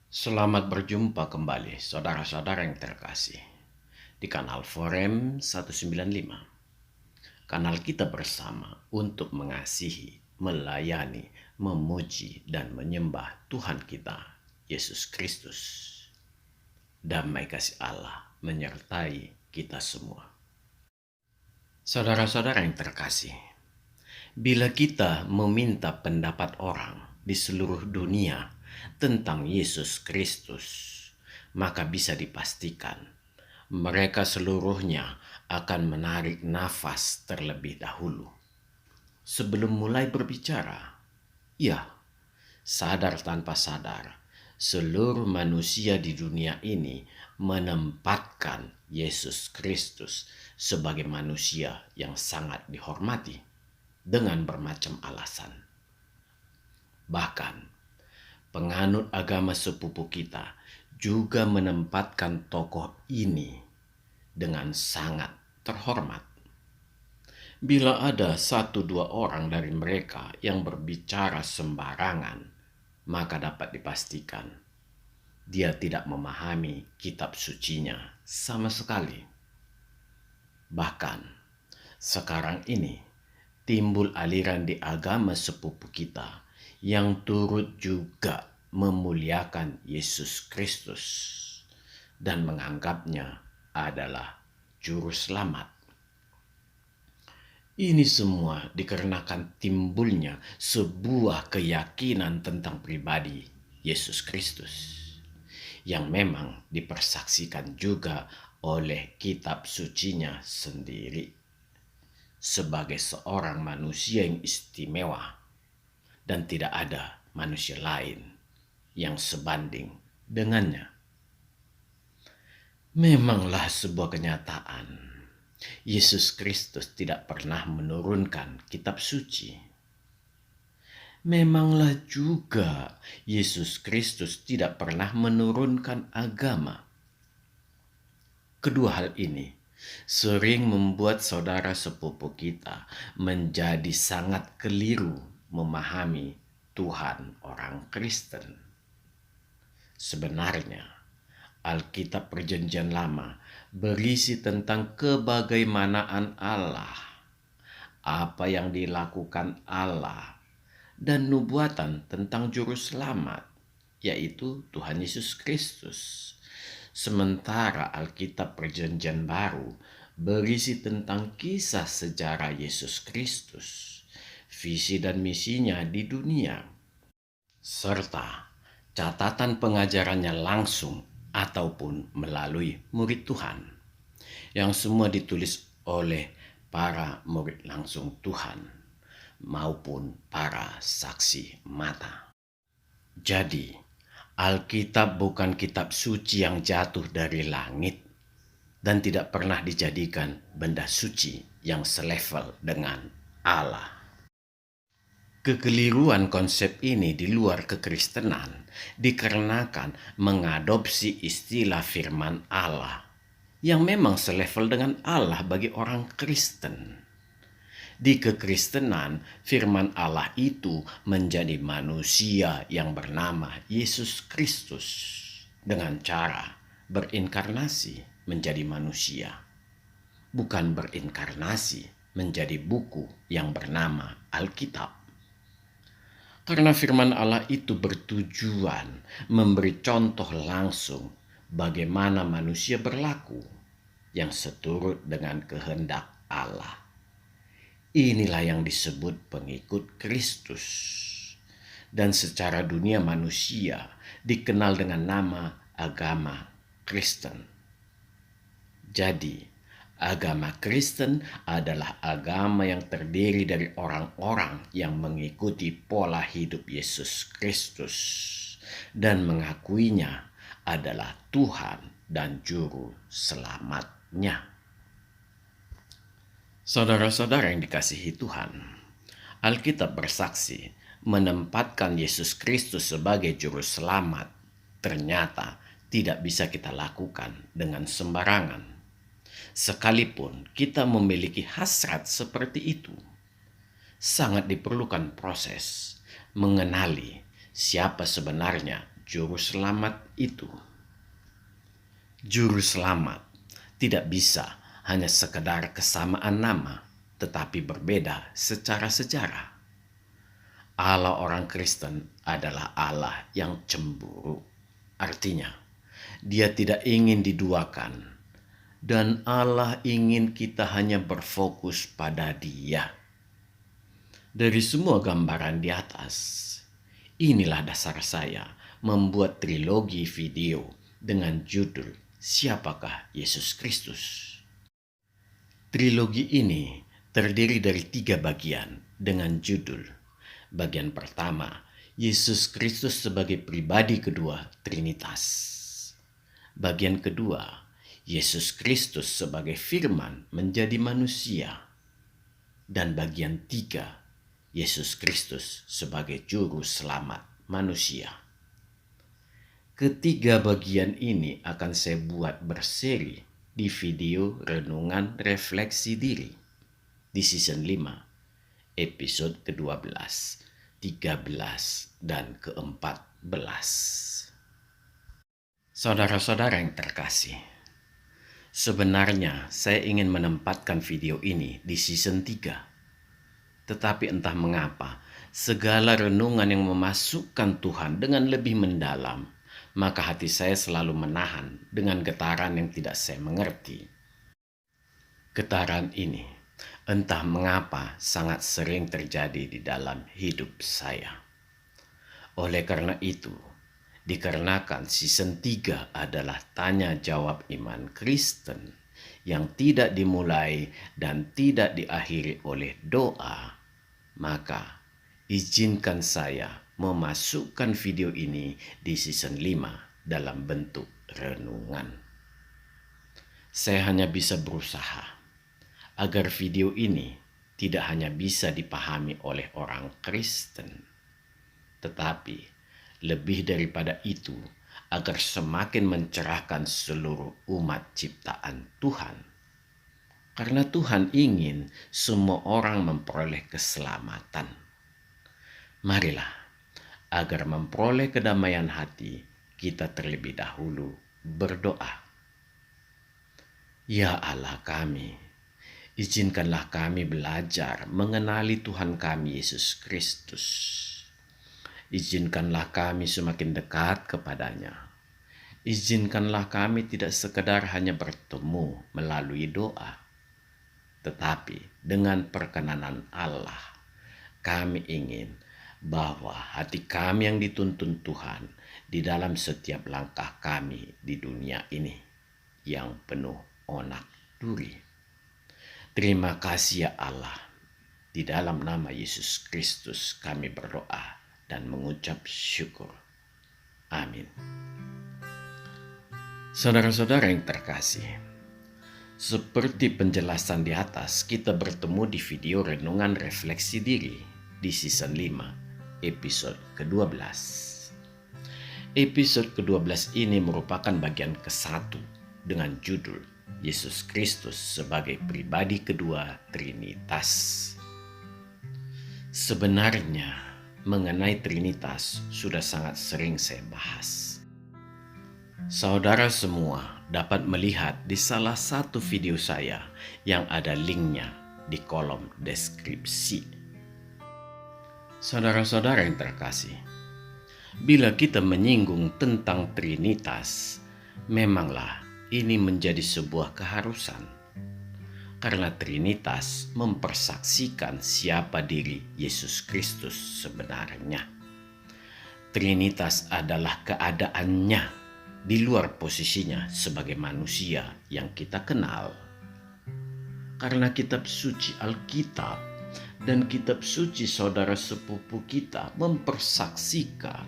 Selamat berjumpa kembali saudara-saudara yang terkasih di kanal Forem 195. Kanal kita bersama untuk mengasihi, melayani, memuji dan menyembah Tuhan kita Yesus Kristus. Damai kasih Allah menyertai kita semua. Saudara-saudara yang terkasih, bila kita meminta pendapat orang di seluruh dunia tentang Yesus Kristus, maka bisa dipastikan mereka seluruhnya akan menarik nafas terlebih dahulu sebelum mulai berbicara. Ya, sadar tanpa sadar, seluruh manusia di dunia ini menempatkan Yesus Kristus sebagai manusia yang sangat dihormati dengan bermacam alasan. Bahkan, penganut agama sepupu kita juga menempatkan tokoh ini dengan sangat terhormat. Bila ada satu dua orang dari mereka yang berbicara sembarangan, maka dapat dipastikan dia tidak memahami kitab sucinya sama sekali. Bahkan, sekarang ini timbul aliran di agama sepupu kita yang turut juga memuliakan Yesus Kristus dan menganggapnya adalah juru selamat. Ini semua dikarenakan timbulnya sebuah keyakinan tentang pribadi Yesus Kristus yang memang dipersaksikan juga oleh kitab sucinya sendiri sebagai seorang manusia yang istimewa dan tidak ada manusia lain yang sebanding dengannya. Memanglah sebuah kenyataan, Yesus Kristus tidak pernah menurunkan kitab suci. Memanglah juga Yesus Kristus tidak pernah menurunkan agama. Kedua hal ini sering membuat saudara sepupu kita menjadi sangat keliru memahami Tuhan orang Kristen. Sebenarnya, Alkitab Perjanjian Lama berisi tentang kebagaimanaan Allah, apa yang dilakukan Allah, dan nubuatan tentang juru selamat, yaitu Tuhan Yesus Kristus. Sementara Alkitab Perjanjian Baru berisi tentang kisah sejarah Yesus Kristus, visi dan misinya di dunia, serta catatan pengajarannya langsung ataupun melalui murid Tuhan, yang semua ditulis oleh para murid langsung Tuhan maupun para saksi mata. Jadi, Alkitab bukan kitab suci yang jatuh dari langit dan tidak pernah dijadikan benda suci yang selevel dengan Allah. Kekeliruan konsep ini di luar kekristenan dikarenakan mengadopsi istilah firman Allah yang memang selevel dengan Allah bagi orang Kristen. Di kekristenan, firman Allah itu menjadi manusia yang bernama Yesus Kristus dengan cara berinkarnasi menjadi manusia, bukan berinkarnasi menjadi buku yang bernama Alkitab. Karena firman Allah itu bertujuan memberi contoh langsung bagaimana manusia berlaku yang seturut dengan kehendak Allah. Inilah yang disebut pengikut Kristus. Dan secara dunia manusia dikenal dengan nama agama Kristen. Jadi, agama Kristen adalah agama yang terdiri dari orang-orang yang mengikuti pola hidup Yesus Kristus dan mengakuinya adalah Tuhan dan Juru Selamatnya. Saudara-saudara yang dikasihi Tuhan, Alkitab bersaksi menempatkan Yesus Kristus sebagai Juru Selamat ternyata tidak bisa kita lakukan dengan sembarangan. Sekalipun kita memiliki hasrat seperti itu, sangat diperlukan proses mengenali siapa sebenarnya Juru Selamat itu. Juru Selamat tidak bisa hanya sekedar kesamaan nama, tetapi berbeda secara sejarah. Allah orang Kristen adalah Allah yang cemburu. Artinya, Dia tidak ingin diduakan, dan Allah ingin kita hanya berfokus pada Dia. Dari semua gambaran di atas, inilah dasar saya membuat trilogi video dengan judul Siapakah Yesus Kristus? Trilogi ini terdiri dari 3 bagian dengan judul. Bagian pertama, Yesus Kristus sebagai pribadi kedua Trinitas. Bagian kedua, Yesus Kristus sebagai firman menjadi manusia. Dan bagian 3, Yesus Kristus sebagai juru selamat manusia. Ketiga bagian ini akan saya buat berseri di video Renungan Refleksi Diri di season 5, episode ke-12, 13, dan ke-14. Saudara-saudara yang terkasih, sebenarnya saya ingin menempatkan video ini di season 3. Tetapi entah mengapa, segala renungan yang memasukkan Tuhan dengan lebih mendalam, maka hati saya selalu menahan dengan getaran yang tidak saya mengerti. Getaran ini, entah mengapa, sangat sering terjadi di dalam hidup saya. Oleh karena itu, dikarenakan season 3 adalah tanya jawab iman Kristen yang tidak dimulai dan tidak diakhiri oleh doa, maka izinkan saya memasukkan video ini di season 5 dalam bentuk renungan. Saya hanya bisa berusaha agar video ini tidak hanya bisa dipahami oleh orang Kristen, tetapi lebih daripada itu, agar semakin mencerahkan seluruh umat ciptaan Tuhan. Karena Tuhan ingin semua orang memperoleh keselamatan. Marilah, agar memperoleh kedamaian hati, kita terlebih dahulu berdoa. Ya Allah kami, izinkanlah kami belajar mengenali Tuhan kami Yesus Kristus. Izinkanlah kami semakin dekat kepadanya. Izinkanlah kami tidak sekedar hanya bertemu melalui doa, tetapi dengan perkenanan Allah, kami ingin bahwa hati kami yang dituntun Tuhan di dalam setiap langkah kami di dunia ini yang penuh onak duri. Terima kasih ya Allah. Di dalam nama Yesus Kristus kami berdoa dan mengucap syukur. Amin. Saudara-saudara yang terkasih, seperti penjelasan di atas, kita bertemu di video Renungan Refleksi Diri di season 5, episode ke-12. Episode ke-12 ini merupakan bagian ke-1 dengan judul Yesus Kristus sebagai pribadi kedua Trinitas. Sebenarnya mengenai Trinitas sudah sangat sering saya bahas. Saudara semua dapat melihat di salah satu video saya yang ada linknya di kolom deskripsi. Saudara-saudara yang terkasih, bila kita menyinggung tentang Trinitas, memanglah ini menjadi sebuah keharusan. Karena Trinitas mempersaksikan siapa diri Yesus Kristus sebenarnya. Trinitas adalah keadaannya di luar posisinya sebagai manusia yang kita kenal. Karena kitab suci Alkitab dan kitab suci saudara sepupu kita mempersaksikan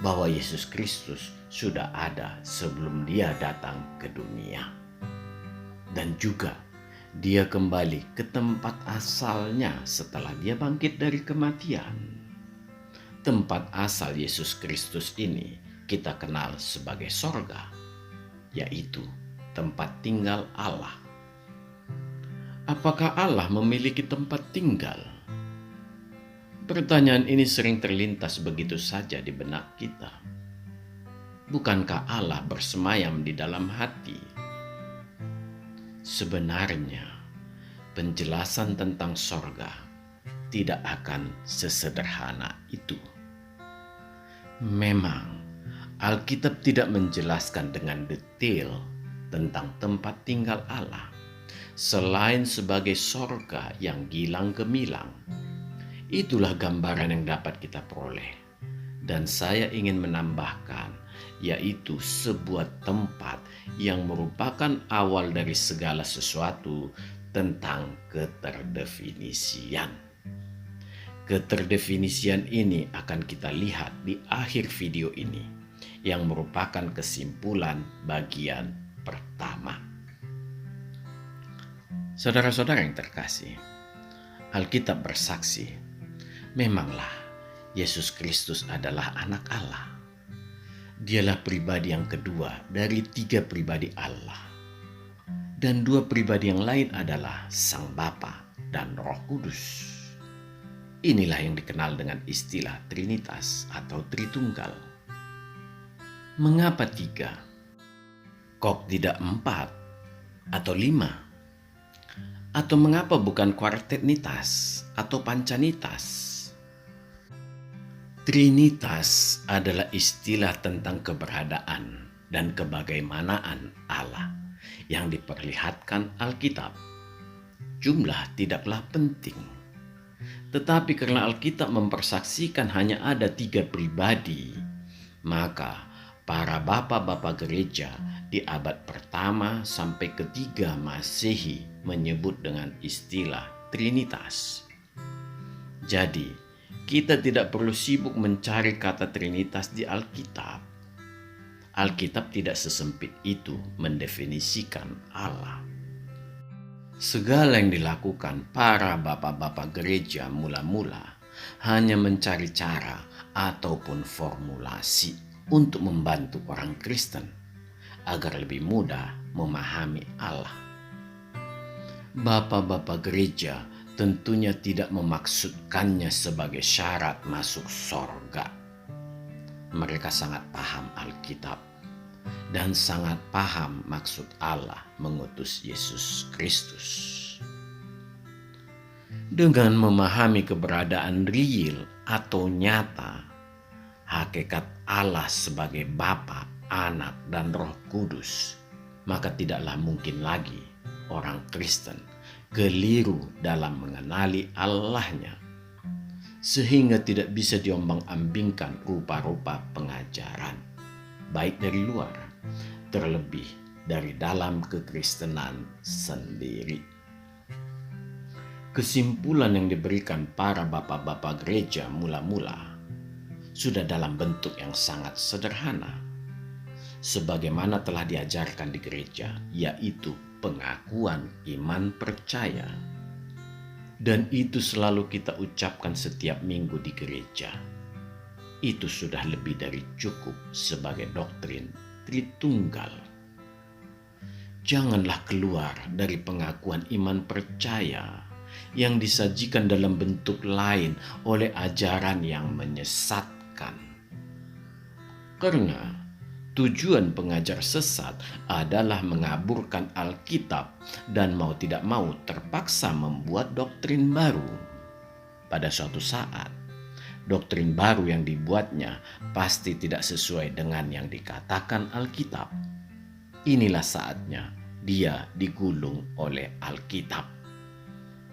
bahwa Yesus Kristus sudah ada sebelum Dia datang ke dunia. Dan juga Dia kembali ke tempat asalnya setelah Dia bangkit dari kematian. Tempat asal Yesus Kristus ini kita kenal sebagai sorga, yaitu tempat tinggal Allah. Apakah Allah memiliki tempat tinggal? Pertanyaan ini sering terlintas begitu saja di benak kita. Bukankah Allah bersemayam di dalam hati? Sebenarnya, penjelasan tentang sorga tidak akan sesederhana itu. Memang, Alkitab tidak menjelaskan dengan detail tentang tempat tinggal Allah, selain sebagai sorga yang gilang gemilang. Itulah gambaran yang dapat kita peroleh. Dan saya ingin menambahkan, yaitu sebuah tempat yang merupakan awal dari segala sesuatu tentang keterdefinisian. Keterdefinisian ini akan kita lihat di akhir video ini, yang merupakan kesimpulan bagian pertama. Saudara-saudara yang terkasih, Alkitab bersaksi, memanglah Yesus Kristus adalah anak Allah. Dialah pribadi yang kedua dari 3 pribadi Allah. Dan 2 pribadi yang lain adalah Sang Bapa dan Roh Kudus. Inilah yang dikenal dengan istilah Trinitas atau Tritunggal. Mengapa 3? Kok tidak 4 atau 5? Atau mengapa bukan kuartenitas atau pancanitas? Trinitas adalah istilah tentang keberadaan dan kebagaimanaan Allah yang diperlihatkan Alkitab. Jumlah tidaklah penting. Tetapi karena Alkitab mempersaksikan hanya ada 3 pribadi, maka para bapak-bapak gereja di abad pertama sampai ketiga Masehi menyebut dengan istilah Trinitas. Jadi, kita tidak perlu sibuk mencari kata Trinitas di Alkitab. Alkitab tidak sesempit itu mendefinisikan Allah. Segala yang dilakukan para bapak-bapak gereja mula-mula hanya mencari cara ataupun formulasi untuk membantu orang Kristen agar lebih mudah memahami Allah. Bapak-bapak gereja tentunya tidak memaksudkannya sebagai syarat masuk sorga. Mereka sangat paham Alkitab dan sangat paham maksud Allah mengutus Yesus Kristus. Dengan memahami keberadaan real atau nyata hakikat Allah sebagai Bapa, Anak, dan Roh Kudus, maka tidaklah mungkin lagi orang Kristen keliru dalam mengenali Allahnya, sehingga tidak bisa diombang-ambingkan rupa-rupa pengajaran, baik dari luar, terlebih dari dalam kekristenan sendiri. Kesimpulan yang diberikan para bapak-bapak gereja mula-mula sudah dalam bentuk yang sangat sederhana, sebagaimana telah diajarkan di gereja, yaitu pengakuan iman percaya. Dan itu selalu kita ucapkan setiap minggu di gereja. Itu sudah lebih dari cukup sebagai doktrin Tritunggal. Janganlah keluar dari pengakuan iman percaya yang disajikan dalam bentuk lain oleh ajaran yang menyesatkan. Karena tujuan pengajar sesat adalah mengaburkan Alkitab dan mau tidak mau terpaksa membuat doktrin baru. Pada suatu saat, doktrin baru yang dibuatnya pasti tidak sesuai dengan yang dikatakan Alkitab. Inilah saatnya dia digulung oleh Alkitab,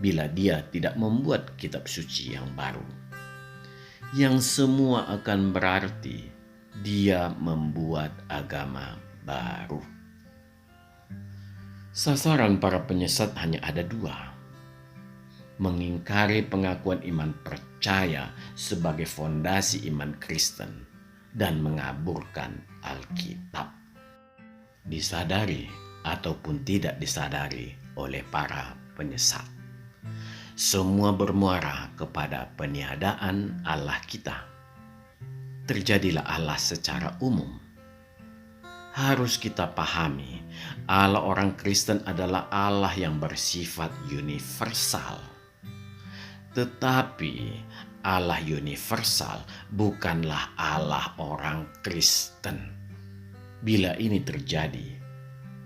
bila dia tidak membuat kitab suci yang baru, yang semua akan berarti dia membuat agama baru. Sasaran para penyesat hanya ada 2: mengingkari pengakuan iman percaya sebagai fondasi iman Kristen dan mengaburkan Alkitab, disadari ataupun tidak disadari oleh para penyesat. Semua bermuara kepada peniadaan Allah kita. Terjadilah Allah secara umum. Harus kita pahami, Allah orang Kristen adalah Allah yang bersifat universal. Tetapi Allah universal bukanlah Allah orang Kristen. Bila ini terjadi,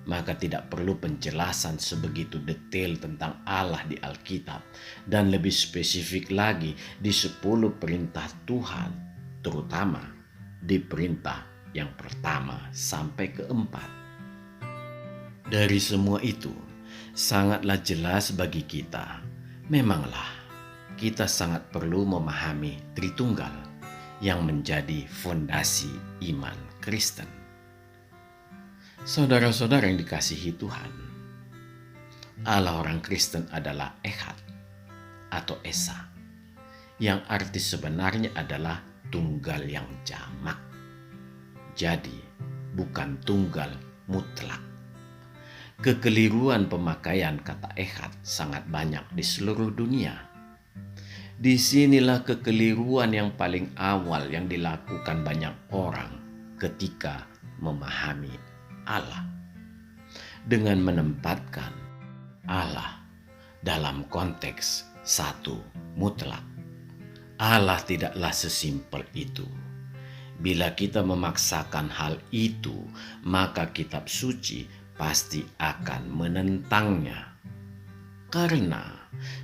maka tidak perlu penjelasan sebegitu detail tentang Allah di Alkitab, dan lebih spesifik lagi di 10 perintah Tuhan, terutama di perintah yang pertama sampai keempat. Dari semua itu, sangatlah jelas bagi kita, memanglah kita sangat perlu memahami Tritunggal yang menjadi fondasi iman Kristen. Saudara-saudara yang dikasihi Tuhan, Allah orang Kristen adalah Echad atau Esa, yang arti sebenarnya adalah tunggal yang jamak. Jadi bukan tunggal mutlak. Kekeliruan pemakaian kata Echad sangat banyak di seluruh dunia. Disinilah kekeliruan yang paling awal yang dilakukan banyak orang ketika memahami Allah, dengan menempatkan Allah dalam konteks satu mutlak. Allah tidaklah sesimpel itu. Bila kita memaksakan hal itu, maka kitab suci pasti akan menentangnya. Karena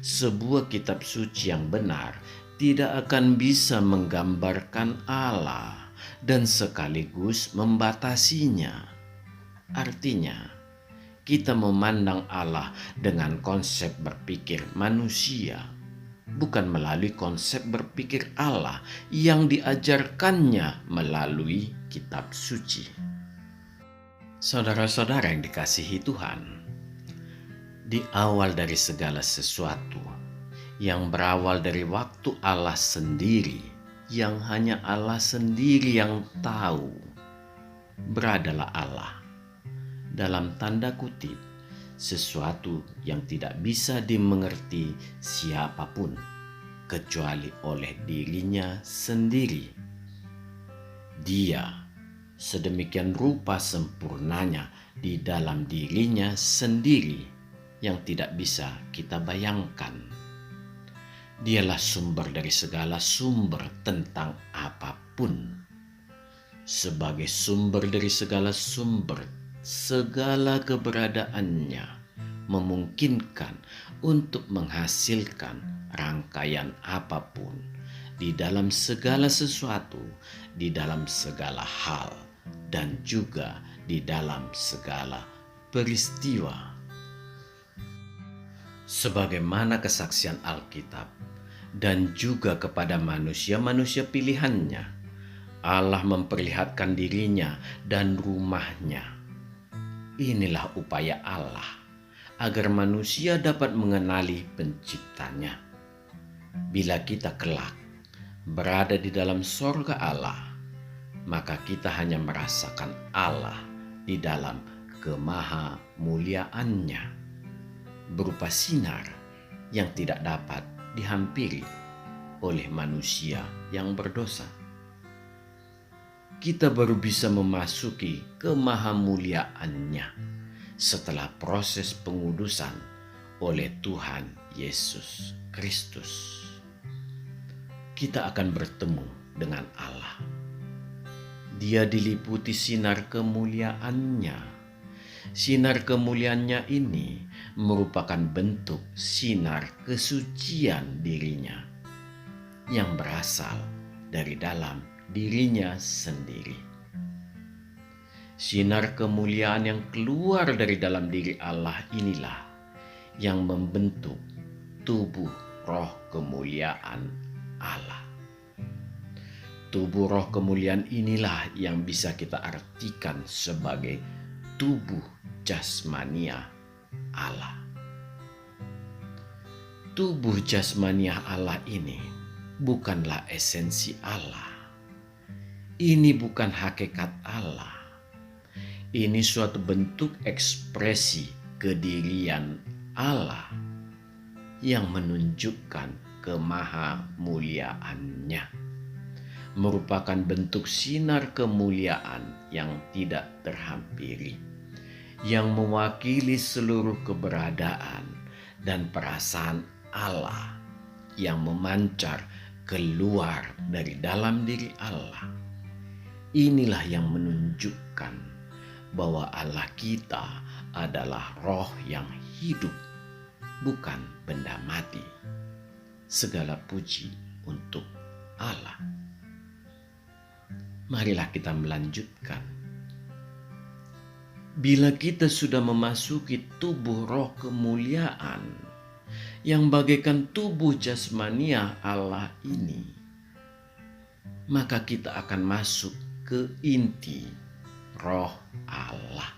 sebuah kitab suci yang benar tidak akan bisa menggambarkan Allah dan sekaligus membatasinya. Artinya, kita memandang Allah dengan konsep berpikir manusia, bukan melalui konsep berpikir Allah yang diajarkannya melalui kitab suci. Saudara-saudara yang dikasihi Tuhan, di awal dari segala sesuatu, yang berawal dari waktu Allah sendiri, yang hanya Allah sendiri yang tahu, beradalah Allah. Dalam tanda kutip, sesuatu yang tidak bisa dimengerti siapapun kecuali oleh dirinya sendiri. Dia sedemikian rupa sempurnanya di dalam dirinya sendiri yang tidak bisa kita bayangkan. Dialah sumber dari segala sumber tentang apapun. Sebagai sumber dari segala sumber, segala keberadaannya memungkinkan untuk menghasilkan rangkaian apapun di dalam segala sesuatu, di dalam segala hal, dan juga di dalam segala peristiwa. Sebagaimana kesaksian Alkitab dan juga kepada manusia-manusia pilihannya, Allah memperlihatkan dirinya dan rumahnya. Inilah upaya Allah agar manusia dapat mengenali penciptanya. Bila kita kelak berada di dalam sorga Allah, maka kita hanya merasakan Allah di dalam kemahamuliaannya, berupa sinar yang tidak dapat dihampiri oleh manusia yang berdosa. Kita baru bisa memasuki kemahamuliaannya setelah proses pengudusan oleh Tuhan Yesus Kristus. Kita akan bertemu dengan Allah. Dia diliputi sinar kemuliaannya. Sinar kemuliaannya ini merupakan bentuk sinar kesucian dirinya yang berasal dari dalam dirinya sendiri. Sinar kemuliaan yang keluar dari dalam diri Allah inilah yang membentuk tubuh roh kemuliaan Allah. Tubuh roh kemuliaan inilah yang bisa kita artikan sebagai tubuh jasmania Allah. Tubuh jasmania Allah ini bukanlah esensi Allah. Ini bukan hakikat Allah. Ini suatu bentuk ekspresi kedirian Allah yang menunjukkan kemahamuliaannya. Merupakan bentuk sinar kemuliaan yang tidak terhampiri, yang mewakili seluruh keberadaan dan perasaan Allah yang memancar keluar dari dalam diri Allah. Inilah yang menunjukkan bahwa Allah kita adalah roh yang hidup, bukan benda mati. Segala puji untuk Allah. Marilah kita melanjutkan. Bila kita sudah memasuki tubuh roh kemuliaan yang bagaikan tubuh jasmania Allah ini, maka kita akan masuk ke inti roh Allah.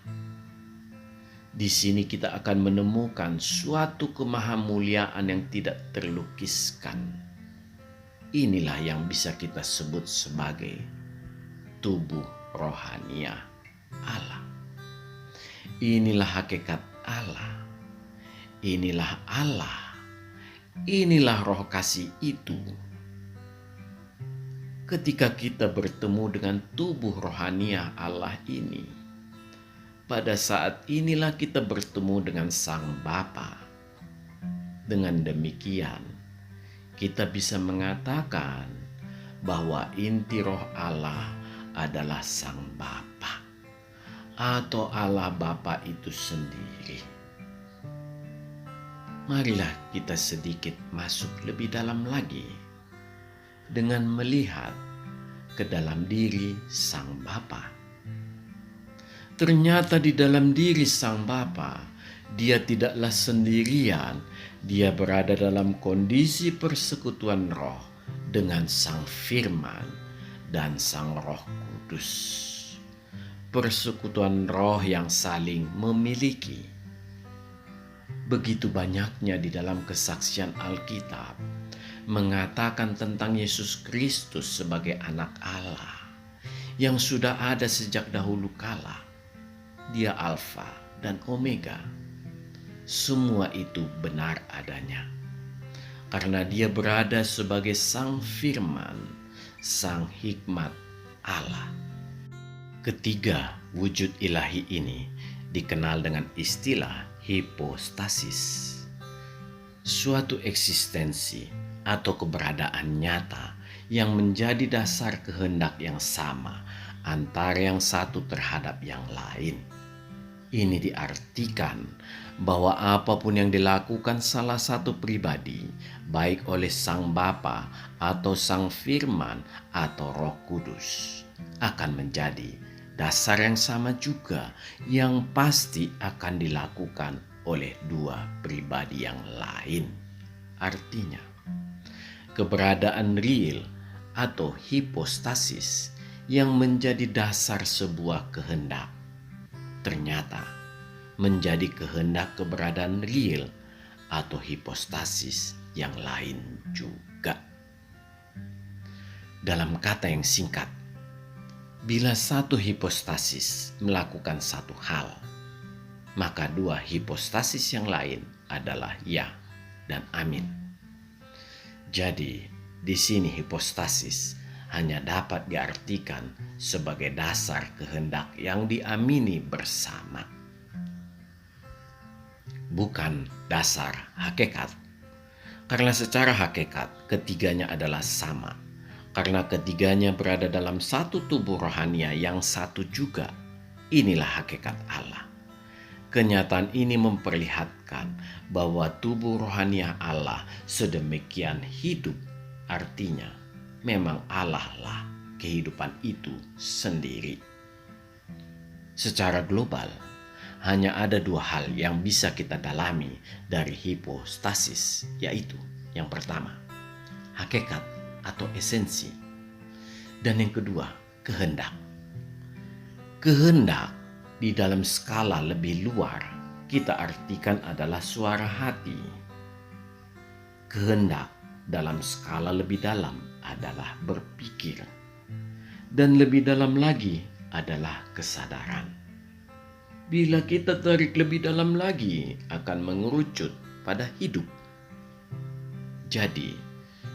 Di sini kita akan menemukan suatu kemahamuliaan yang tidak terlukiskan. Inilah yang bisa kita sebut sebagai tubuh rohania Allah. Inilah hakikat Allah. Inilah Allah. Inilah roh kasih itu. Ketika kita bertemu dengan tubuh rohania Allah ini, pada saat inilah kita bertemu dengan Sang Bapa. Dengan demikian, kita bisa mengatakan bahwa inti roh Allah adalah Sang Bapa atau Allah Bapa itu sendiri. Marilah kita sedikit masuk lebih dalam lagi dengan melihat ke dalam diri Sang Bapa. Ternyata di dalam diri Sang Bapa, Dia tidaklah sendirian. Dia berada dalam kondisi persekutuan roh dengan Sang Firman dan Sang Roh Kudus. Persekutuan roh yang saling memiliki. Begitu banyaknya di dalam kesaksian Alkitab mengatakan tentang Yesus Kristus sebagai anak Allah yang sudah ada sejak dahulu kala. Dia Alfa dan Omega. Semua itu benar adanya. Karena Dia berada sebagai Sang Firman, Sang Hikmat Allah. Ketiga wujud ilahi ini dikenal dengan istilah hipostasis. Suatu eksistensi atau keberadaan nyata yang menjadi dasar kehendak yang sama antara yang satu terhadap yang lain. Ini diartikan bahwa apapun yang dilakukan salah satu pribadi, baik oleh Sang Bapa atau Sang Firman atau Roh Kudus, akan menjadi dasar yang sama juga yang pasti akan dilakukan oleh dua pribadi yang lain. Artinya, keberadaan real atau hipostasis yang menjadi dasar sebuah kehendak ternyata menjadi kehendak keberadaan real atau hipostasis yang lain juga. Dalam kata yang singkat, bila satu hipostasis melakukan satu hal, maka dua hipostasis yang lain adalah ya dan amin. Jadi, di sini hipostasis hanya dapat diartikan sebagai dasar kehendak yang diamini bersama, bukan dasar hakikat. Karena secara hakikat ketiganya adalah sama, karena ketiganya berada dalam satu tubuh rohania yang satu juga. Inilah hakikat Allah. Kenyataan ini memperlihatkan bahwa tubuh rohania Allah sedemikian hidup, artinya memang Allah lah kehidupan itu sendiri. Secara global, hanya ada dua hal yang bisa kita dalami dari hipostasis, yaitu yang pertama, hakikat atau esensi, dan yang kedua, kehendak. Kehendak di dalam skala lebih luar kita artikan adalah suara hati. Kehendak dalam skala lebih dalam adalah berpikir, dan lebih dalam lagi adalah kesadaran. Bila kita tarik lebih dalam lagi, akan mengerucut pada hidup. Jadi,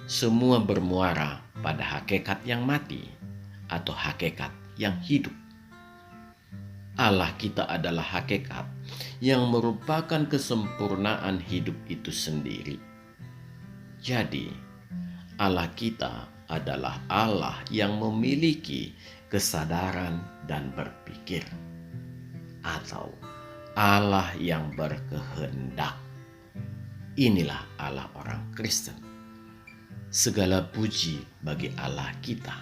semua bermuara pada hakikat yang mati atau hakikat yang hidup. Allah kita adalah hakikat yang merupakan kesempurnaan hidup itu sendiri. Jadi, Allah kita adalah Allah yang memiliki kesadaran dan berpikir. atau Allah yang berkehendak. Inilah Allah orang Kristen. Segala puji bagi Allah kita.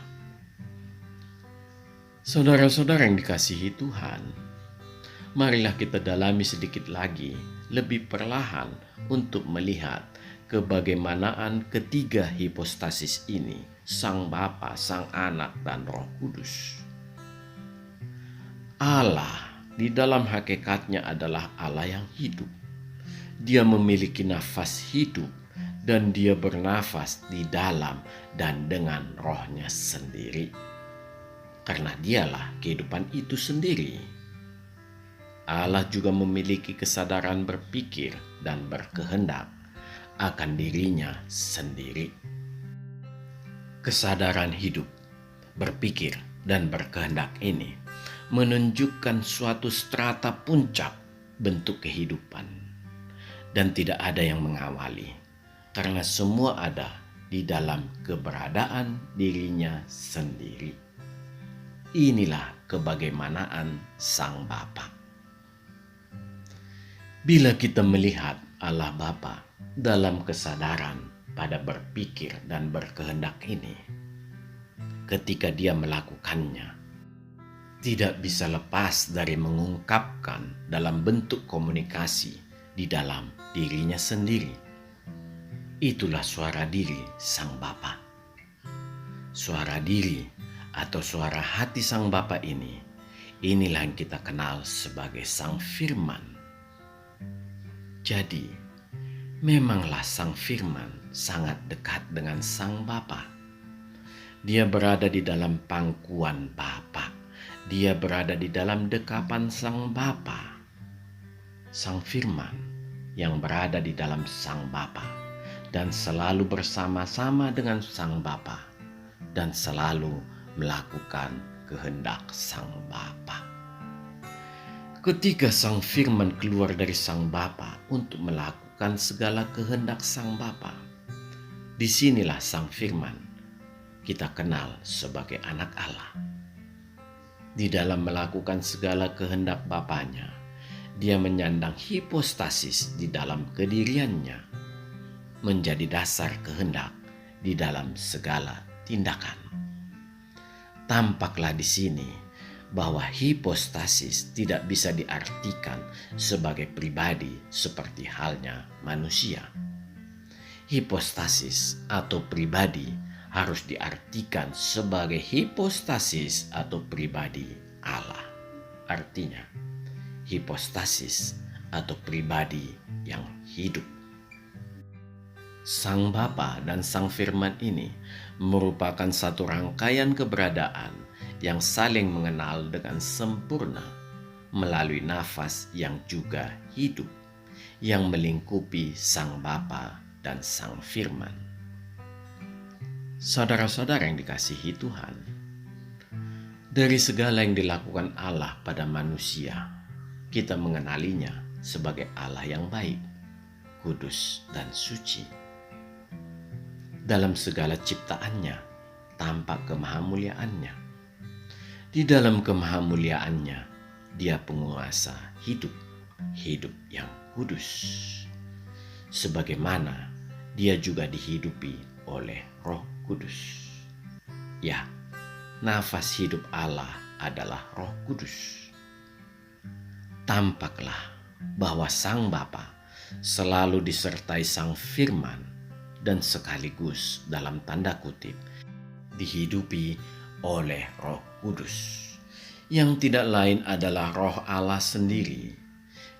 Saudara-saudara yang dikasihi Tuhan, marilah kita dalami sedikit lagi, lebih perlahan untuk melihat kebagaimanaan ketiga hipostasis ini, Sang Bapa, Sang Anak, dan Roh Kudus. Allah di dalam hakikatnya adalah Allah yang hidup. Dia memiliki nafas hidup dan dia bernafas di dalam dan dengan rohnya sendiri. Karena dialah kehidupan itu sendiri. Allah juga memiliki kesadaran berpikir dan berkehendak akan dirinya sendiri. Kesadaran hidup, berpikir, dan berkehendak ini menunjukkan suatu strata puncak bentuk kehidupan, dan tidak ada yang mengawali, karena semua ada di dalam keberadaan dirinya sendiri. Inilah kebagaimanaan Sang Bapa. Bila kita melihat Allah Bapa dalam kesadaran pada berpikir dan berkehendak ini, ketika dia melakukannya, tidak bisa lepas dari mengungkapkan dalam bentuk komunikasi di dalam dirinya sendiri. Itulah suara diri Sang Bapa. Suara diri atau suara hati Sang Bapa inilah yang kita kenal sebagai Sang Firman. Jadi, memanglah Sang Firman sangat dekat dengan Sang Bapa. Dia berada di dalam pangkuan Bapa. Dia berada di dalam dekapan Sang Bapa. Sang Firman yang berada di dalam Sang Bapa dan selalu bersama-sama dengan Sang Bapa dan selalu melakukan kehendak Sang Bapa. Ketika Sang Firman keluar dari Sang Bapa untuk melakukan segala kehendak Sang Bapa, disinilah Sang Firman kita kenal sebagai anak Allah. Di dalam melakukan segala kehendak Bapanya, dia menyandang hipostasis di dalam kediriannya, menjadi dasar kehendak di dalam segala tindakan. Tampaklah di sini bahwa hipostasis tidak bisa diartikan sebagai pribadi seperti halnya manusia. Hipostasis atau pribadi harus diartikan sebagai hipostasis atau pribadi Allah. Artinya, hipostasis atau pribadi yang hidup. Sang Bapa dan Sang Firman ini merupakan satu rangkaian keberadaan yang saling mengenal dengan sempurna melalui nafas yang juga hidup yang melingkupi Sang Bapa dan Sang Firman. Saudara-saudara yang dikasihi Tuhan, dari segala yang dilakukan Allah pada manusia, kita mengenalinya sebagai Allah yang baik, kudus, dan suci. Dalam segala ciptaannya tampak kemahamuliaannya. Di dalam kemahamuliaannya, dia penguasa hidup yang kudus. Sebagaimana dia juga dihidupi oleh Roh Kudus. Ya, nafas hidup Allah adalah Roh Kudus. Tampaklah bahwa Sang Bapa selalu disertai Sang Firman dan sekaligus dalam tanda kutip dihidupi oleh Roh Kudus, yang tidak lain adalah Roh Allah sendiri,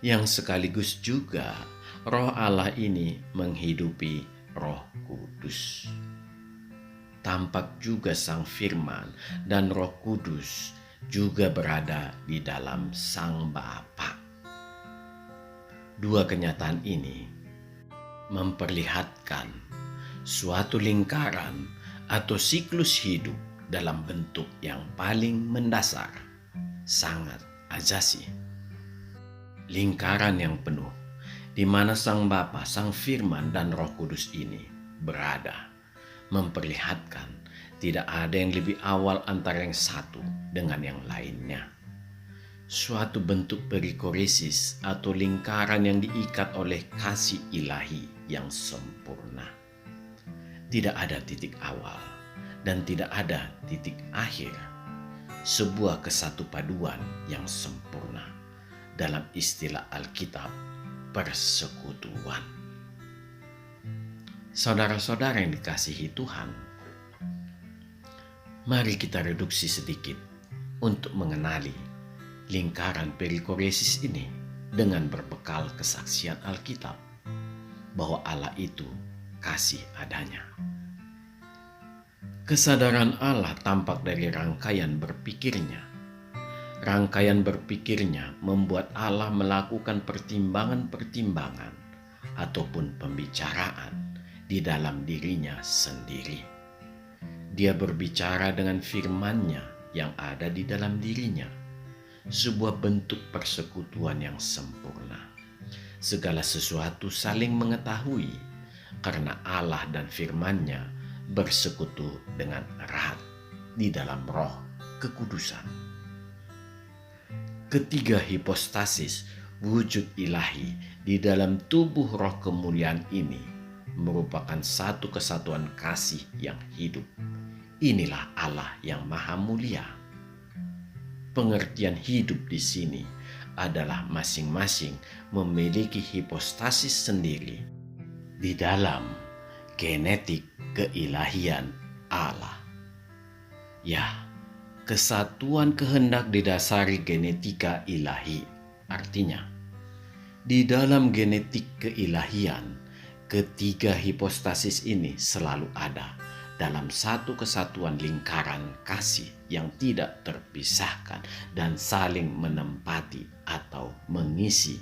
yang sekaligus juga Roh Allah ini menghidupi Roh Kudus. Tampak juga Sang Firman dan Roh Kudus juga berada di dalam Sang Bapa. Dua kenyataan ini memperlihatkan suatu lingkaran atau siklus hidup dalam bentuk yang paling mendasar, sangat ajasi. Lingkaran yang penuh di mana Sang Bapa, Sang Firman, dan Roh Kudus ini berada, memperlihatkan tidak ada yang lebih awal antara yang satu dengan yang lainnya. suatu bentuk perikoresis atau lingkaran yang diikat oleh kasih ilahi yang sempurna. Tidak ada titik awal dan tidak ada titik akhir. Sebuah kesatu paduan yang sempurna. Dalam istilah Alkitab, persekutuan. Saudara-saudara yang dikasihi Tuhan, mari kita reduksi sedikit untuk mengenali lingkaran perikoresis ini dengan berbekal kesaksian Alkitab bahwa Allah itu kasih adanya. Kesadaran Allah tampak dari rangkaian berpikirnya. Rangkaian berpikirnya membuat Allah melakukan pertimbangan-pertimbangan ataupun pembicaraan di dalam dirinya sendiri. Dia berbicara dengan firman-Nya yang ada di dalam dirinya, sebuah bentuk persekutuan yang sempurna. Segala sesuatu saling mengetahui karena Allah dan firman-Nya bersekutu dengan erat di dalam Roh Kekudusan. Ketiga hipostasis wujud ilahi di dalam tubuh Roh kemuliaan ini merupakan satu kesatuan kasih yang hidup. Inilah Allah yang Maha Mulia. Pengertian hidup di sini adalah masing-masing memiliki hipostasis sendiri di dalam genetik keilahian Allah. Ya, kesatuan kehendak didasari genetika ilahi. Artinya, di dalam genetik keilahian, ketiga hipostasis ini selalu ada dalam satu kesatuan lingkaran kasih yang tidak terpisahkan dan saling menempati atau mengisi.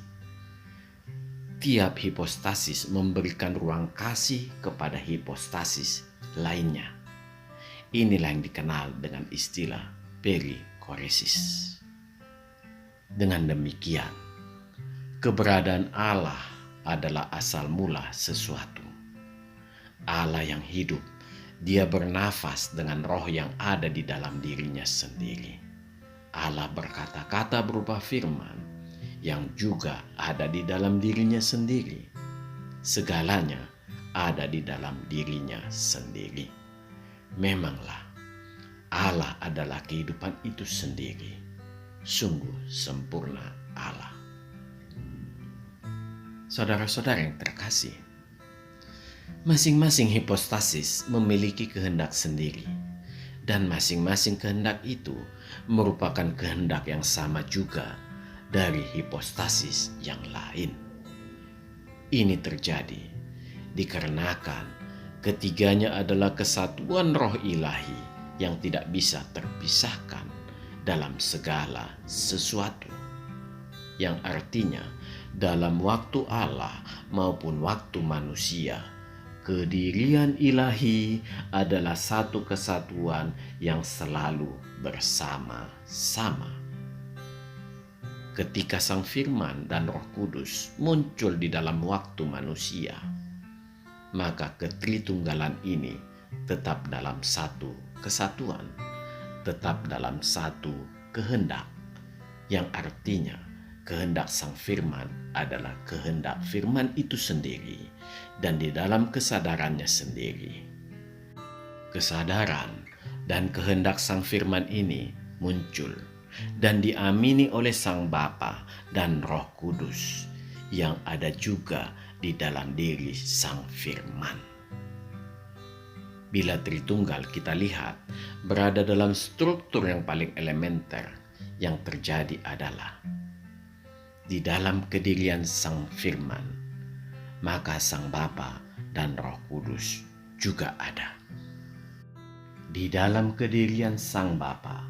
Tiap hipostasis memberikan ruang kasih kepada hipostasis lainnya. Inilah yang dikenal dengan istilah perikoresis. Dengan demikian, keberadaan Allah adalah asal mula sesuatu. Allah yang hidup, Dia bernafas dengan roh yang ada di dalam dirinya sendiri. Allah berkata-kata berupa firman yang juga ada di dalam dirinya sendiri. Segalanya ada di dalam dirinya sendiri. Memanglah, Allah adalah kehidupan itu sendiri. Sungguh sempurna Allah. Saudara-saudara yang terkasih, masing-masing hipostasis memiliki kehendak sendiri, dan masing-masing kehendak itu merupakan kehendak yang sama juga dari hipostasis yang lain. Ini terjadi dikarenakan ketiganya adalah kesatuan roh ilahi yang tidak bisa terpisahkan dalam segala sesuatu. Yang artinya dalam waktu Allah maupun waktu manusia, kedirian ilahi adalah satu kesatuan yang selalu bersama-sama. Ketika Sang Firman dan Roh Kudus muncul di dalam waktu manusia, maka ketritunggalan ini tetap dalam satu kesatuan, tetap dalam satu kehendak, yang artinya kehendak Sang Firman adalah kehendak Firman itu sendiri dan di dalam kesadarannya sendiri. Kesadaran dan kehendak Sang Firman ini muncul dan diamini oleh Sang Bapa dan Roh Kudus yang ada juga di dalam diri Sang Firman. Bila Tritunggal kita lihat berada dalam struktur yang paling elementer, yang terjadi adalah di dalam kedirian Sang Firman, maka Sang Bapa dan Roh Kudus juga ada. Di dalam kedirian Sang Bapa,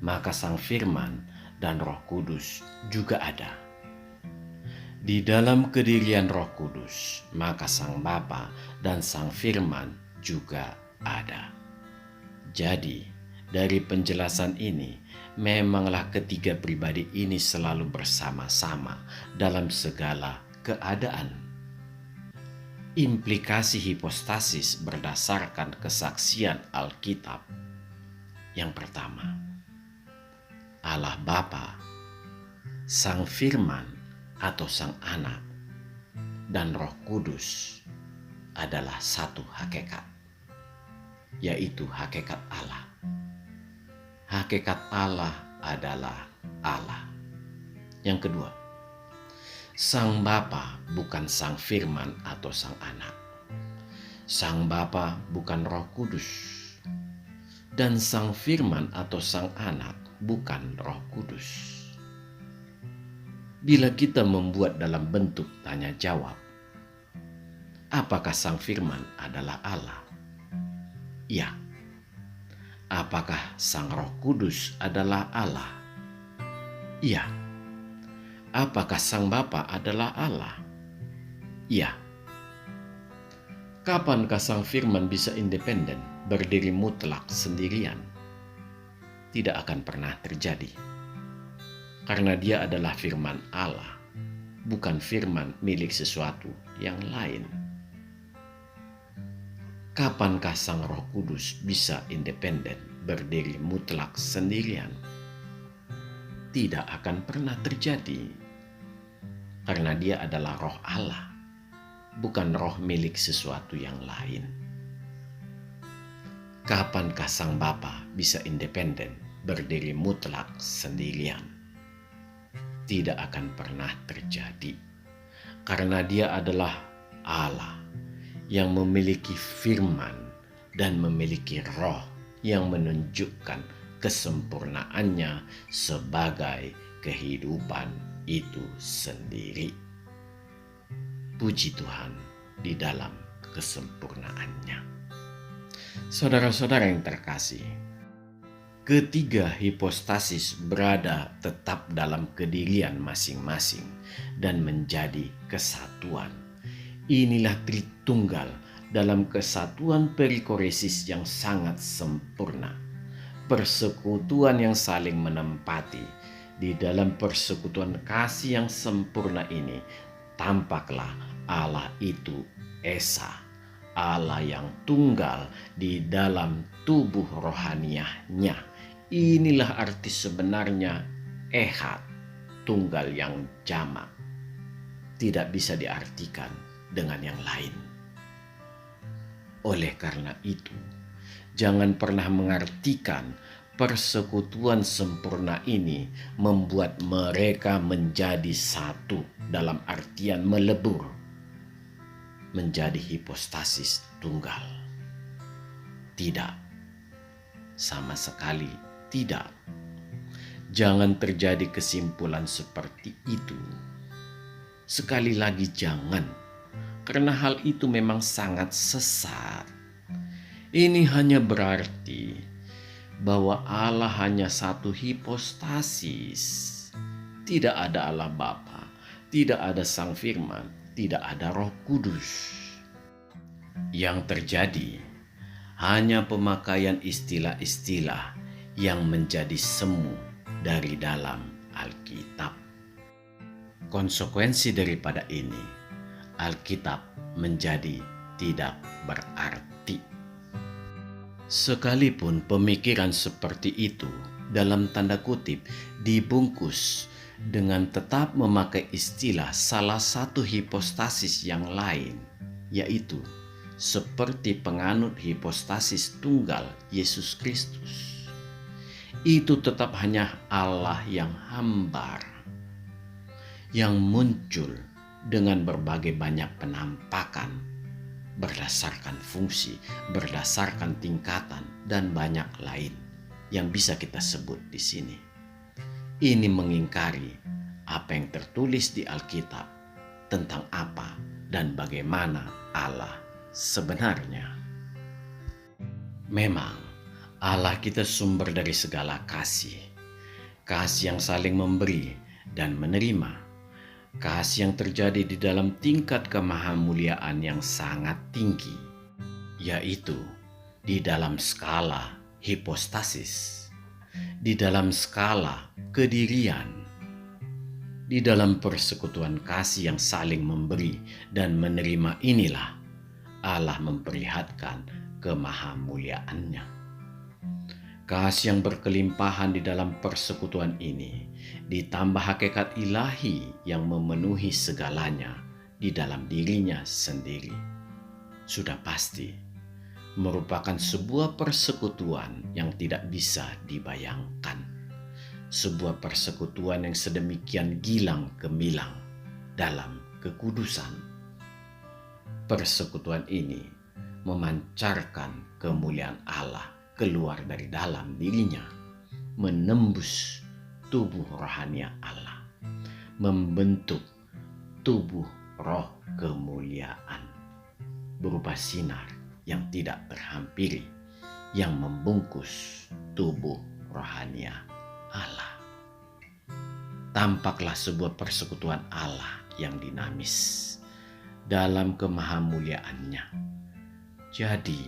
maka Sang Firman dan Roh Kudus juga ada. Di dalam kedirian Roh Kudus, maka Sang Bapa dan Sang Firman juga ada. Jadi, dari penjelasan ini, memanglah ketiga pribadi ini selalu bersama-sama dalam segala keadaan. Implikasi hipostasis berdasarkan kesaksian Alkitab. Yang pertama, Allah Bapa Sang Firman atau Sang Anak dan Roh Kudus adalah satu hakikat, yaitu hakikat Allah. Hakikat Allah adalah Allah. Yang kedua, Sang Bapa bukan Sang Firman atau Sang Anak. Sang Bapa bukan Roh Kudus. Dan Sang Firman atau Sang Anak bukan Roh Kudus. Bila kita membuat dalam bentuk tanya jawab, apakah Sang Firman adalah Allah? Ya. Apakah Sang Roh Kudus adalah Allah? Ya. Apakah Sang Bapa adalah Allah? Ya. Kapankah Sang Firman bisa independen, berdiri mutlak sendirian? Tidak akan pernah terjadi. Karena dia adalah firman Allah, bukan firman milik sesuatu yang lain. Kapankah Sang Roh Kudus bisa independen, berdiri mutlak sendirian? Tidak akan pernah terjadi. Karena dia adalah roh Allah, bukan roh milik sesuatu yang lain. Kapankah Sang Bapa bisa independen, berdiri mutlak sendirian? Tidak akan pernah terjadi. Karena dia adalah Allah yang memiliki firman dan memiliki roh yang menunjukkan kesempurnaannya sebagai kehidupan itu sendiri. Puji Tuhan di dalam kesempurnaannya. Saudara-saudara yang terkasih, ketiga hipostasis berada tetap dalam kedirian masing-masing dan menjadi kesatuan. Inilah Tritunggal dalam kesatuan perikoresis yang sangat sempurna. Persekutuan yang saling menempati. Di dalam persekutuan kasih yang sempurna ini, tampaklah Allah itu Esa, Allah yang tunggal di dalam tubuh rohaniahnya. Inilah arti sebenarnya Ehad, tunggal yang jamak. Tidak bisa diartikan dengan yang lain. Oleh karena itu, jangan pernah mengartikan persekutuan sempurna ini membuat mereka menjadi satu dalam artian melebur, menjadi hipostasis tunggal. Tidak, sama sekali tidak. Jangan terjadi kesimpulan seperti itu. Sekali lagi jangan, karena hal itu memang sangat sesat. Ini hanya berarti bahwa Allah hanya satu hipostasis. Tidak ada Allah Bapa, tidak ada Sang Firman, tidak ada Roh Kudus. Yang terjadi hanya pemakaian istilah-istilah yang menjadi semu dari dalam Alkitab. Konsekuensi daripada ini, Alkitab menjadi tidak berarti. Sekalipun pemikiran seperti itu dalam tanda kutip dibungkus dengan tetap memakai istilah salah satu hipostasis yang lain, yaitu seperti penganut hipostasis tunggal Yesus Kristus. Itu tetap hanya Allah yang hambar, yang muncul dengan berbagai banyak penampakan, berdasarkan fungsi, berdasarkan tingkatan, dan banyak lain yang bisa kita sebut di sini. Ini mengingkari apa yang tertulis di Alkitab tentang apa dan bagaimana Allah sebenarnya. Memang Allah kita sumber dari segala kasih, kasih yang saling memberi dan menerima, kasih yang terjadi di dalam tingkat kemahamuliaan yang sangat tinggi, yaitu di dalam skala hipostasis, di dalam skala kedirian, di dalam persekutuan kasih yang saling memberi dan menerima. Inilah Allah memperlihatkan kemahamuliaannya. Kasih yang berkelimpahan di dalam persekutuan ini ditambah hakikat ilahi yang memenuhi segalanya di dalam dirinya sendiri. Sudah pasti merupakan sebuah persekutuan yang tidak bisa dibayangkan. Sebuah persekutuan yang sedemikian gilang gemilang dalam kekudusan. Persekutuan ini memancarkan kemuliaan Allah keluar dari dalam dirinya, menembus tubuh rohania Allah, membentuk tubuh roh kemuliaan berupa sinar yang tidak terhampiri, yang membungkus tubuh rohania Allah. Tampaklah sebuah persekutuan Allah yang dinamis dalam kemahamuliaannya. Jadi,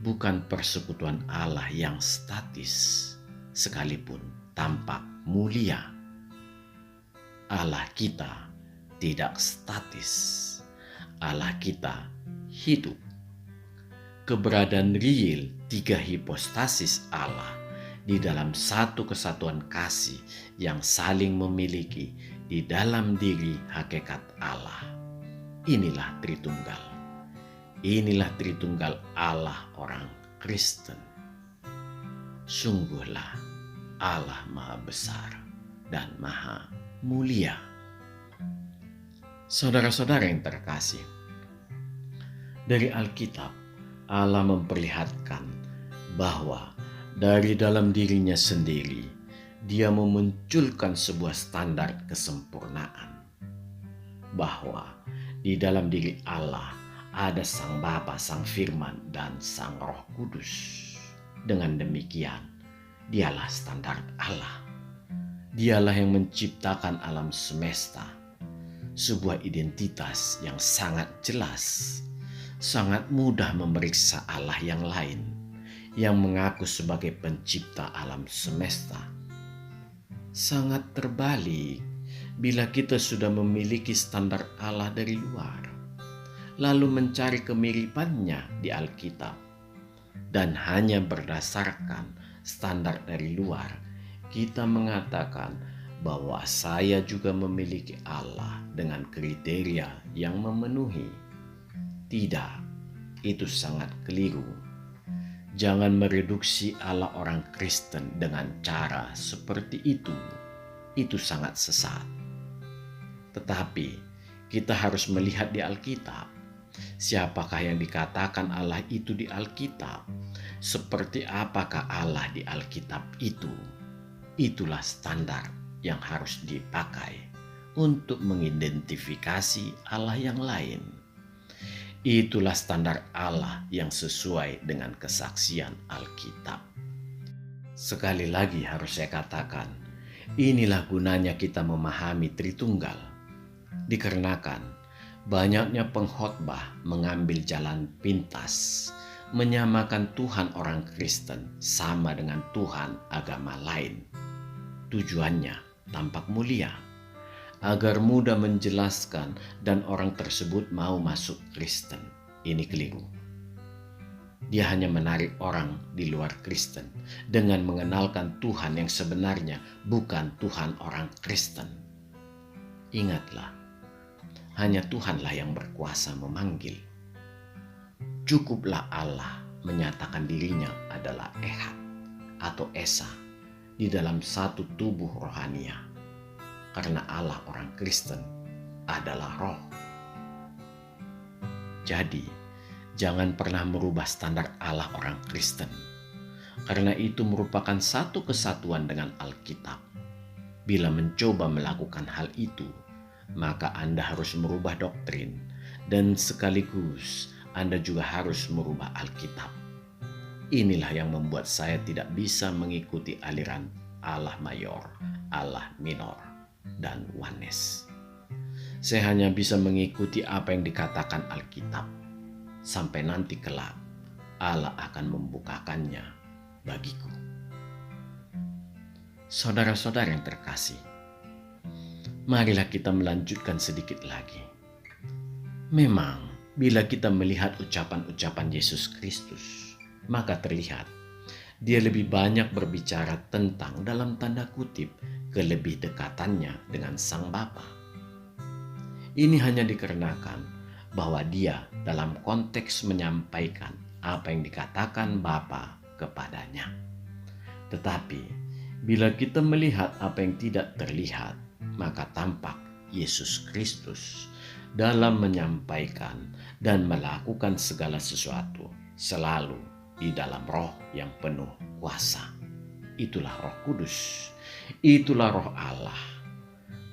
bukan persekutuan Allah yang statis, sekalipun tampak mulia. Allah kita tidak statis. Allah kita hidup. Keberadaan real tiga hipostasis Allah di dalam satu kesatuan kasih yang saling memiliki di dalam diri hakikat Allah. Inilah Tritunggal. Inilah Tritunggal Allah orang Kristen. Sungguhlah Allah Maha Besar dan Maha Mulia. Saudara-saudara yang terkasih, dari Alkitab Allah memperlihatkan bahwa dari dalam dirinya sendiri Dia memunculkan sebuah standar kesempurnaan, bahwa di dalam diri Allah ada Sang Bapa, Sang Firman, dan Sang Roh Kudus. Dengan demikian, Dialah standar Allah. Dialah yang menciptakan alam semesta, sebuah identitas yang sangat jelas. Sangat mudah memeriksa Allah yang lain, yang mengaku sebagai pencipta alam semesta. Sangat terbalik bila kita sudah memiliki standar Allah dari luar, lalu mencari kemiripannya di Alkitab, dan hanya berdasarkan standar dari luar, kita mengatakan bahwa saya juga memiliki Allah dengan kriteria yang memenuhi. Tidak, itu sangat keliru. Jangan mereduksi Allah orang Kristen dengan cara seperti itu. Itu sangat sesat. Tetapi kita harus melihat di Alkitab. Siapakah yang dikatakan Allah itu di Alkitab? Seperti apakah Allah di Alkitab itu? Itulah standar yang harus dipakai untuk mengidentifikasi Allah yang lain. Itulah standar Allah yang sesuai dengan kesaksian Alkitab. Sekali lagi harus saya katakan, inilah gunanya kita memahami Tritunggal. Dikarenakan banyaknya pengkhotbah mengambil jalan pintas, menyamakan Tuhan orang Kristen sama dengan Tuhan agama lain. Tujuannya tampak mulia, agar mudah menjelaskan dan orang tersebut mau masuk Kristen. Ini keliru. Dia hanya menarik orang di luar Kristen dengan mengenalkan Tuhan yang sebenarnya bukan Tuhan orang Kristen. Ingatlah, hanya Tuhanlah yang berkuasa memanggil. Cukuplah Allah menyatakan dirinya adalah Ehad atau Esa di dalam satu tubuh rohania. Karena Allah orang Kristen adalah roh. Jadi, jangan pernah merubah standar Allah orang Kristen. Karena itu merupakan satu kesatuan dengan Alkitab. Bila mencoba melakukan hal itu, maka Anda harus merubah doktrin dan sekaligus Anda juga harus merubah Alkitab. Inilah yang membuat saya tidak bisa mengikuti aliran Allah mayor, Allah minor, dan oneness. Saya hanya bisa mengikuti apa yang dikatakan Alkitab. Sampai nanti kelak Allah akan membukakannya bagiku. Saudara-saudara yang terkasih, marilah kita melanjutkan sedikit lagi. Memang, bila kita melihat ucapan-ucapan Yesus Kristus, maka terlihat Dia lebih banyak berbicara tentang dalam tanda kutip kelebih dekatannya dengan Sang Bapa. Ini hanya dikarenakan bahwa dia dalam konteks menyampaikan apa yang dikatakan Bapa kepadanya. Tetapi bila kita melihat apa yang tidak terlihat, maka tampak Yesus Kristus dalam menyampaikan dan melakukan segala sesuatu selalu di dalam Roh yang penuh kuasa. Itulah Roh Kudus, itulah Roh Allah.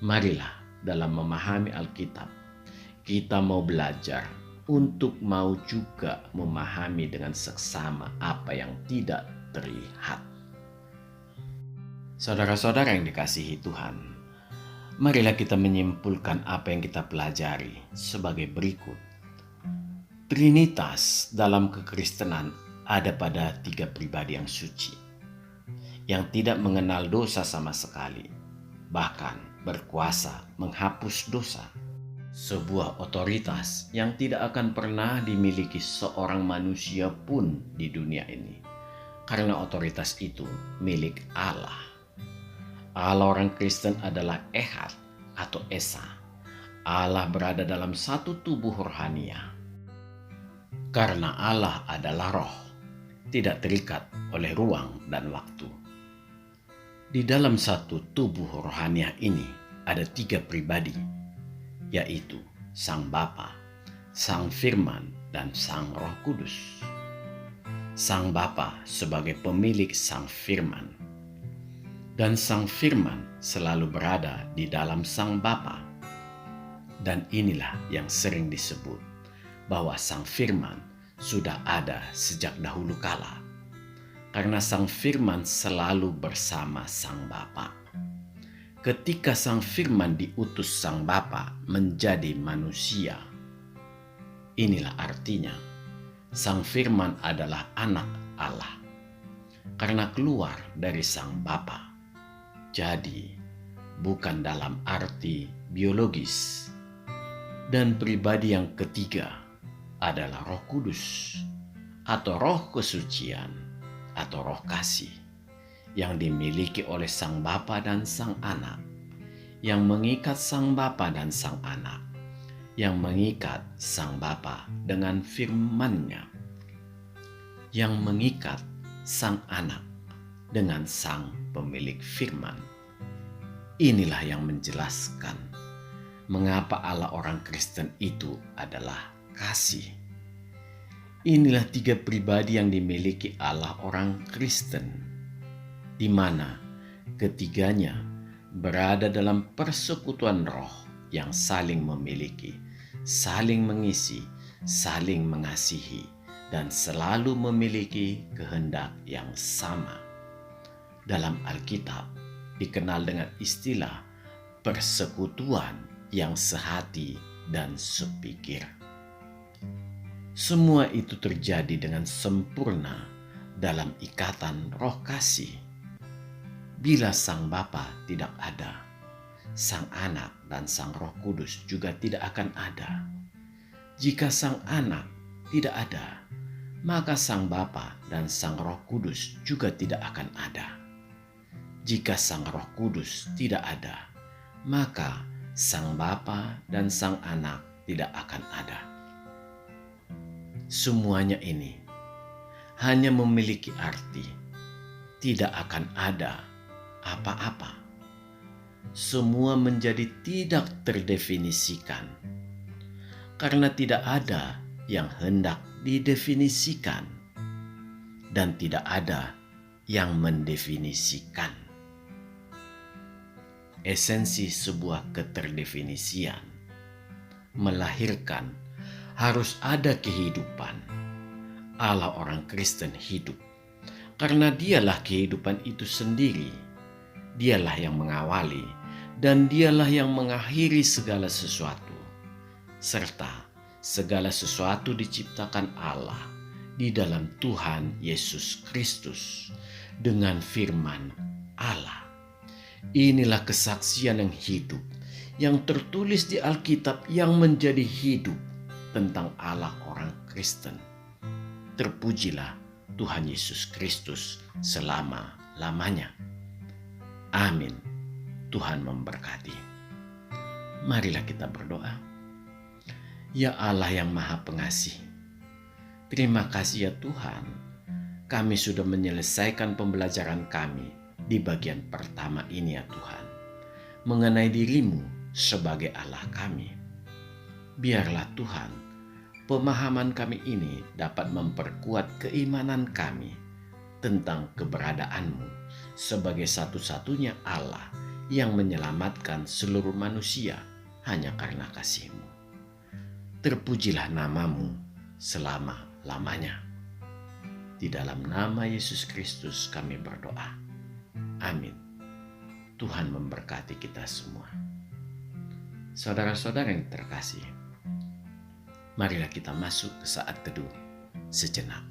Marilah dalam memahami Alkitab, kita mau belajar untuk mau juga memahami dengan seksama apa yang tidak terlihat. Saudara-saudara yang dikasihi Tuhan, marilah kita menyimpulkan apa yang kita pelajari sebagai berikut. Trinitas dalam kekristenan ada pada 3 pribadi yang suci, yang tidak mengenal dosa sama sekali, bahkan berkuasa menghapus dosa. Sebuah otoritas yang tidak akan pernah dimiliki seorang manusia pun di dunia ini, karena otoritas itu milik Allah. Allah orang Kristen adalah Ehad atau Esa. Allah berada dalam satu tubuh rohania. Karena Allah adalah roh, tidak terikat oleh ruang dan waktu. Di dalam satu tubuh rohania ini ada 3 pribadi, yaitu Sang Bapa, Sang Firman, dan Sang Roh Kudus. Sang Bapa sebagai pemilik Sang Firman, dan Sang Firman selalu berada di dalam Sang Bapa. Dan inilah yang sering disebut bahwa Sang Firman sudah ada sejak dahulu kala, karena Sang Firman selalu bersama Sang Bapa. Ketika Sang Firman diutus Sang Bapa menjadi manusia, inilah artinya Sang Firman adalah anak Allah, karena keluar dari Sang Bapa. Jadi, bukan dalam arti biologis. Dan pribadi yang ketiga adalah Roh Kudus atau Roh Kesucian atau Roh Kasih yang dimiliki oleh Sang Bapa dan Sang Anak, yang mengikat Sang Bapa dan Sang Anak, yang mengikat Sang Bapa dengan firman-Nya, yang mengikat Sang Anak dengan Sang Pemilik Firman. Inilah yang menjelaskan mengapa Allah orang Kristen itu adalah kasih. Inilah 3 pribadi yang dimiliki Allah orang Kristen, di mana ketiganya berada dalam persekutuan roh yang saling memiliki, saling mengisi, saling mengasihi, dan selalu memiliki kehendak yang sama. Dalam Alkitab dikenal dengan istilah persekutuan yang sehati dan sepikir. Semua itu terjadi dengan sempurna dalam ikatan Roh Kasih. Bila Sang Bapa tidak ada, Sang Anak dan Sang Roh Kudus juga tidak akan ada. Jika Sang Anak tidak ada, maka Sang Bapa dan Sang Roh Kudus juga tidak akan ada. Jika Sang Roh Kudus tidak ada, maka Sang Bapa dan Sang Anak tidak akan ada. Semuanya ini hanya memiliki arti tidak akan ada apa-apa. Semua menjadi tidak terdefinisikan karena tidak ada yang hendak didefinisikan dan tidak ada yang mendefinisikan. Esensi sebuah keterdefinisian melahirkan harus ada kehidupan. Allah orang Kristen hidup karena dialah kehidupan itu sendiri. Dialah yang mengawali dan dialah yang mengakhiri segala sesuatu. Serta segala sesuatu diciptakan Allah di dalam Tuhan Yesus Kristus dengan firman Allah. Inilah kesaksian yang hidup yang tertulis di Alkitab yang menjadi hidup tentang Allah orang Kristen. Terpujilah Tuhan Yesus Kristus selama-lamanya. Amin. Tuhan memberkati. Marilah kita berdoa. Ya Allah yang Maha Pengasih, terima kasih ya Tuhan, kami sudah menyelesaikan pembelajaran kami di bagian pertama ini ya Tuhan, mengenai diri-Mu sebagai Allah kami. Biarlah Tuhan, pemahaman kami ini dapat memperkuat keimanan kami tentang keberadaan-Mu sebagai satu-satunya Allah yang menyelamatkan seluruh manusia hanya karena kasih-Mu. Terpujilah nama-Mu selama-lamanya. Di dalam nama Yesus Kristus kami berdoa. Amin. Tuhan memberkati kita semua. Saudara-saudara yang terkasih, marilah kita masuk ke saat teduh sejenak.